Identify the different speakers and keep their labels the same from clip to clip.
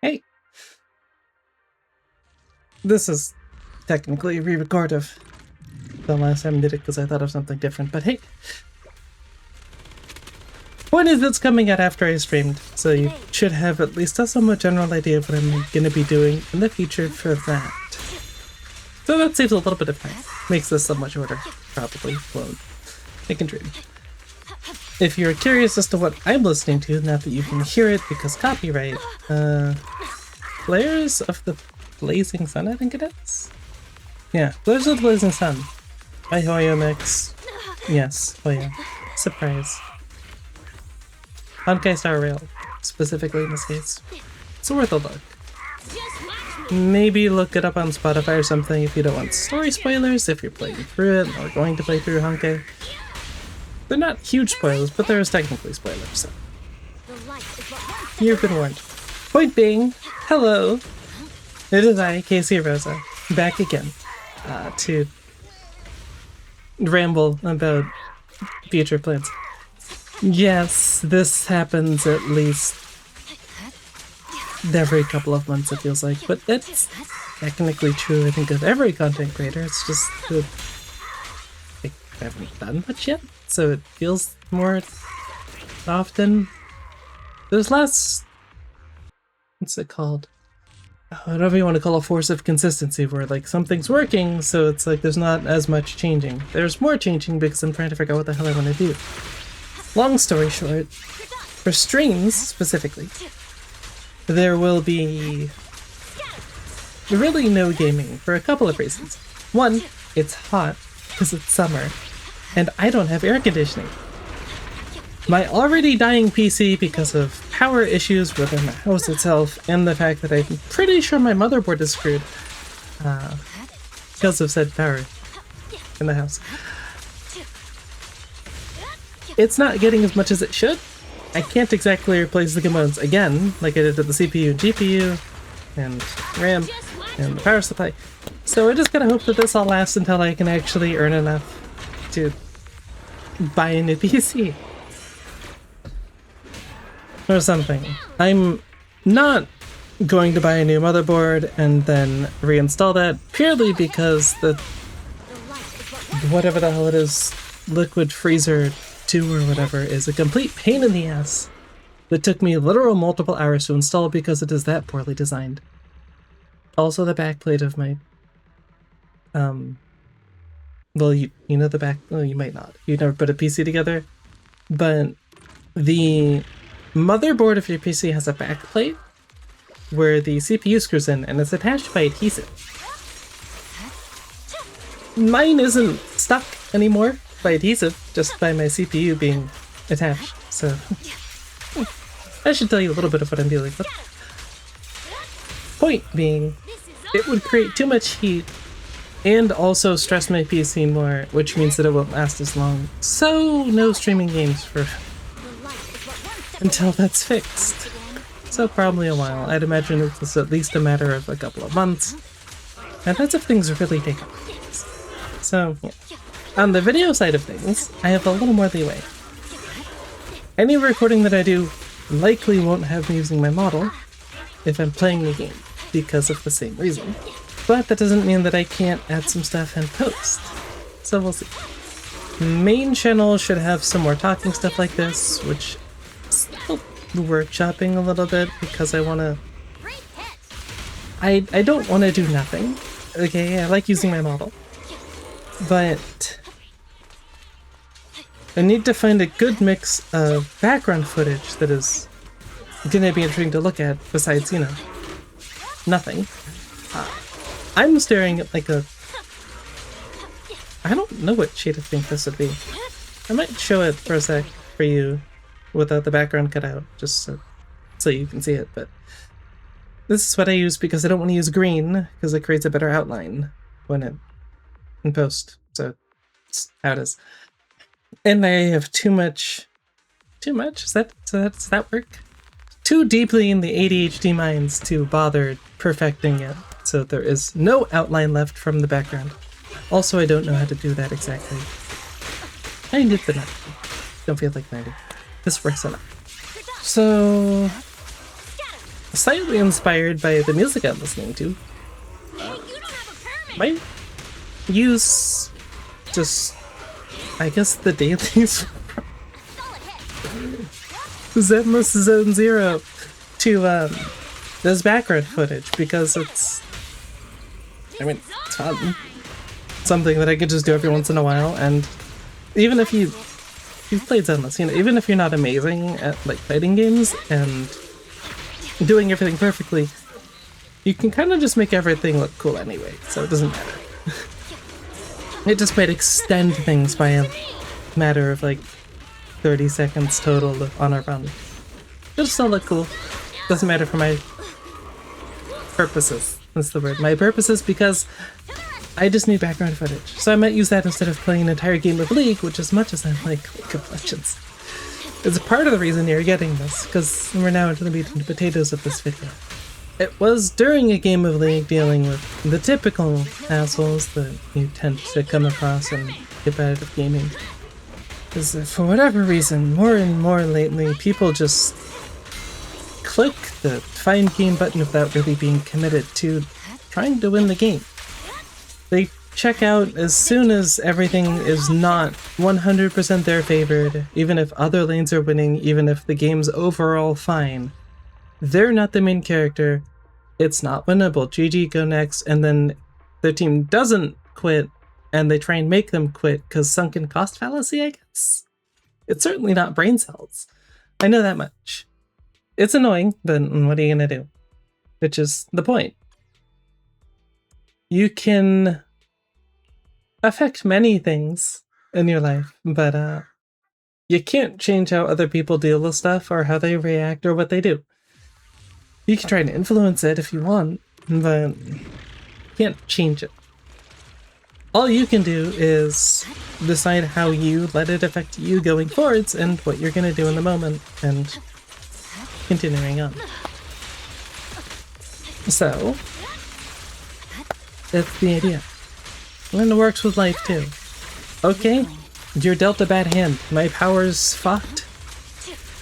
Speaker 1: Hey, this is technically a re-record of the last time I did it because I thought of something different, but hey. Point is, it's coming out after I streamed, so you should have at least a somewhat general idea of what I'm going to be doing in the future for that. So that saves a little bit of time. Makes this somewhat shorter, probably. Won't. I can dream. If you're curious as to what I'm listening to, now that you can hear it because copyright, Flares of the Blazing Sun, I think it is? Yeah, Flares of the Blazing Sun by Hoyo Mix. Yes, Hoyo. Surprise. Honkai Star Rail, specifically in this case. It's worth a look. Maybe look it up on Spotify or something if you don't want story spoilers, if you're playing through it or going to play through Honkai. They're not huge spoilers, but there is technically spoilers, so you've been warned. Point being, hello! It is I, Casey Rosa, back again to ramble about future plans. Yes, this happens at least every couple of months, it feels like, but that's technically true, I think, of every content creator. It's just that I haven't done much yet, so it feels more often. There's less, what's it called? Whatever you want to call a force of consistency, where like something's working, so it's like there's not as much changing. There's more changing because I'm trying to figure out what the hell I want to do. Long story short, for streams specifically, there will be really no gaming for a couple of reasons. One, it's hot because it's summer, and I don't have air conditioning. My already dying PC because of power issues within the house itself, and the fact that I'm pretty sure my motherboard is screwed because of said power in the house. It's not getting as much as it should. I can't exactly replace the components again, like I did with the CPU and GPU, and RAM, and the power supply. So I just gotta hope that this all lasts until I can actually earn enough to buy a new PC. Or something. I'm not going to buy a new motherboard and then reinstall that purely because the whatever the hell it is, Liquid Freezer 2 or whatever, is a complete pain in the ass that took me literal multiple hours to install because it is that poorly designed. Also, the backplate of my well, you know the back, well, you might not, you've never put a PC together, but the motherboard of your PC has a backplate where the CPU screws in and it's attached by adhesive. Mine isn't stuck anymore by adhesive, just by my CPU being attached, so I should tell you a little bit of what I'm dealing with. Point being, it would create too much heat and also stress my PC more, which means that it won't last as long. So no streaming games for until that's fixed. So probably a while. I'd imagine it's at least a matter of a couple of months. And that's if things really take off. So, yeah. On the video side of things, I have a little more leeway. Any recording that I do likely won't have me using my model if I'm playing the game, because of the same reason. But that doesn't mean that I can't add some stuff in post. So we'll see. Main channel should have some more talking stuff like this, which still workshopping a little bit because I want to... I don't want to do nothing. Okay, I like using my model. But I need to find a good mix of background footage that is going to be interesting to look at besides, you know, nothing. I'm staring at like a... I don't know what shade I think this would be. I might show it for a sec for you without the background cut out, just so you can see it, but this is what I use because I don't want to use green because it creates a better outline when it in post, so it's how it is. And I have too much, does that work? Too deeply in the ADHD minds to bother perfecting it, so there is no outline left from the background. Also, I don't know how to do that exactly. I did the 90. Don't feel like 90. This works enough. So slightly inspired by the music I'm listening to. Might use just, I guess, the dailies Zenless Zone Zero to as background footage, because it's, I mean, it's fun. Something that I could just do every once in a while. And even if you've played Zenless, you know, even if you're not amazing at like fighting games and doing everything perfectly, you can kind of just make everything look cool anyway, so it doesn't matter. It just might extend things by a matter of like 30 seconds total on a run. It'll still look cool. Doesn't matter for my purposes. That's the word. My purposes, because I just need background footage. So I might use that instead of playing an entire game of League, which, as much as I like League of Legends, is part of the reason you're getting this, because we're now into the meat and potatoes of this video. It was during a game of League dealing with the typical assholes that you tend to come across in competitive gaming. Because for whatever reason, more and more lately, people just click the find game button without really being committed to trying to win the game. They check out as soon as everything is not 100% their favored, even if other lanes are winning, even if the game's overall fine. They're not the main character, it's not winnable, GG, go next, and then their team doesn't quit, and they try and make them quit because sunken cost fallacy, I guess? It's certainly not brain cells. I know that much. It's annoying, but what are you gonna do? Which is the point. You can affect many things in your life, but you can't change how other people deal with stuff or how they react or what they do. You can try to influence it if you want, but you can't change it. All you can do is decide how you let it affect you going forwards and what you're gonna do in the moment, and continuing on. So, that's the idea. And it works with life too. Okay, you're dealt a bad hand. My power's fucked.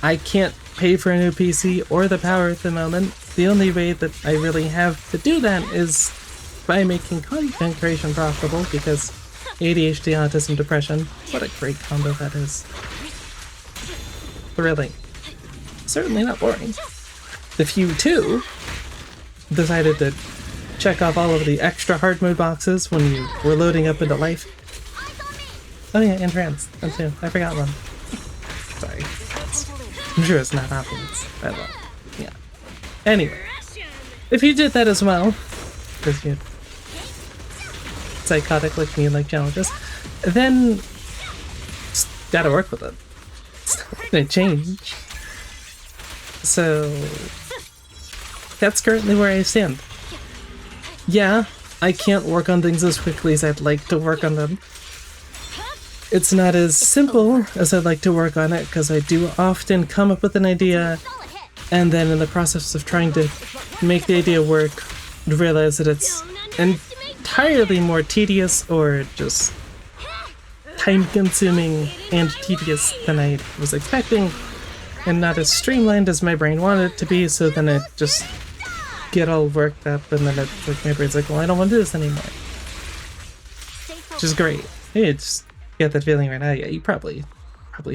Speaker 1: I can't pay for a new PC or the power at the moment. The only way that I really have to do that is by making content creation profitable, because ADHD, autism, depression, what a great combo that is. Thrilling. Certainly not boring. If you too decided to check off all of the extra hard mode boxes when you were loading up into life. Oh yeah, and trans. That too. I forgot one. Sorry. I'm sure it's not obvious. I don't know. Yeah. Anyway. If you did that as well, because you're psychotic like me and like challenges, then just gotta work with it. It's not gonna change. So that's currently where I stand. Yeah, I can't work on things as quickly as I'd like to work on them. It's not as simple as I'd like to work on it, because I do often come up with an idea, and then in the process of trying to make the idea work, realize that it's entirely more tedious or just time-consuming and tedious than I was expecting, and not as streamlined as my brain wanted it to be, so then it just get all worked up, and then it's like my brain's like, well, I don't want to do this anymore. Which is great. Hey, just get that feeling right now. Yeah, you probably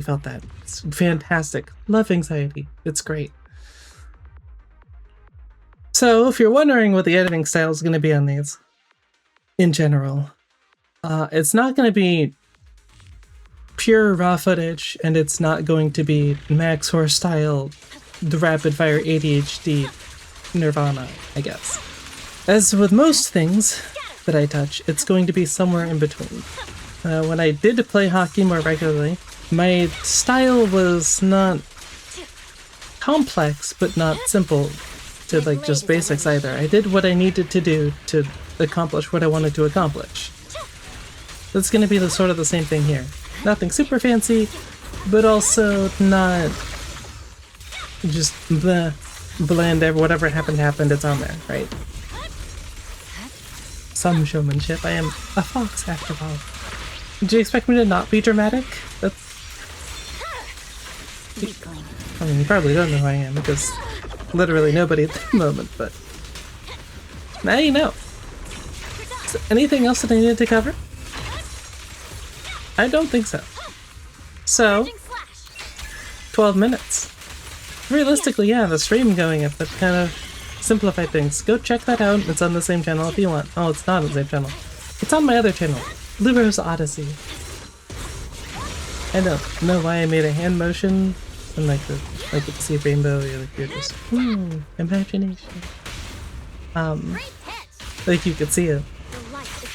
Speaker 1: felt that. It's fantastic. Love anxiety. It's great. So if you're wondering what the editing style is going to be on these, in general, it's not going to be pure raw footage, and it's not going to be Max Horse style, the rapid fire ADHD Nirvana, I guess. As with most things that I touch, it's going to be somewhere in between. When I did play hockey more regularly, my style was not complex, but not simple to like just basics either. I did what I needed to do to accomplish what I wanted to accomplish. That's going to be the sort of the same thing here. Nothing super fancy, but also not just blend, whatever happened, it's on there, right? Some showmanship. I am a fox after all. Do you expect me to not be dramatic? That's... I mean, you probably don't know who I am, because literally nobody at the moment, but now you know. Is there anything else that I needed to cover? I don't think so. So, 12 minutes. Realistically, yeah, the stream going up, that kind of simplified things. Go check that out. It's on the same channel if you want. Oh, it's not on the same channel. It's on my other channel, Luro's Odyssey. I don't know why I made a hand motion and like you can see rainbow, you're just imagination. Like you could see it.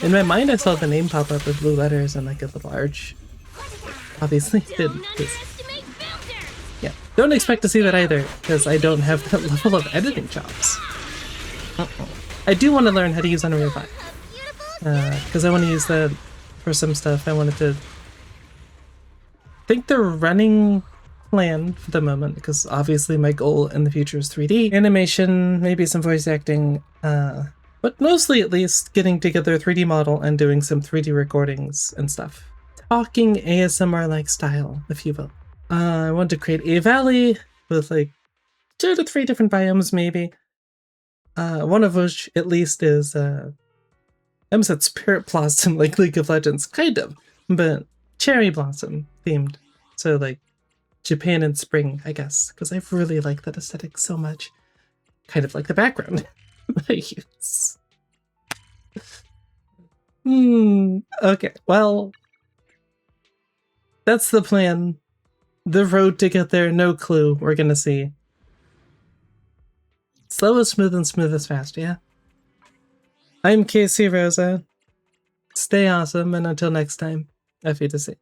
Speaker 1: In my mind I saw the name pop up with blue letters and like a little arch. Obviously it didn't. Yeah. Don't expect to see that either, because I don't have that level of editing chops. I do want to learn how to use Unreal 5. Because I want to use that for some stuff. I wanted to think the running plan for the moment, because obviously my goal in the future is 3D animation, maybe some voice acting, but mostly at least getting together a 3D model and doing some 3D recordings and stuff. Talking ASMR-like style, if you will. I want to create a valley with like 2 to 3 different biomes maybe. One of which at least is I almost said Spirit Blossom like League of Legends, kind of, but Cherry Blossom themed. So like Japan in spring, I guess, because I really like that aesthetic so much. Kind of like the background I use. Okay, well, that's the plan. The road to get there, no clue. We're gonna see. Slow is smooth and smooth is fast, yeah? I'm Casey Rosa. Stay awesome, and until next time, F you to see.